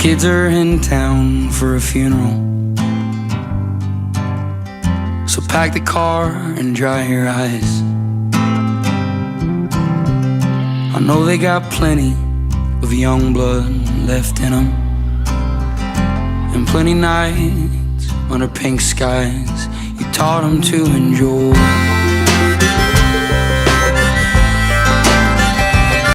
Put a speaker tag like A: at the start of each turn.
A: kids are in town for a funeral, so pack the car and dry your eyes. I know they got plenty of young blood left in them, and plenty nights under pink skies you taught them to enjoy.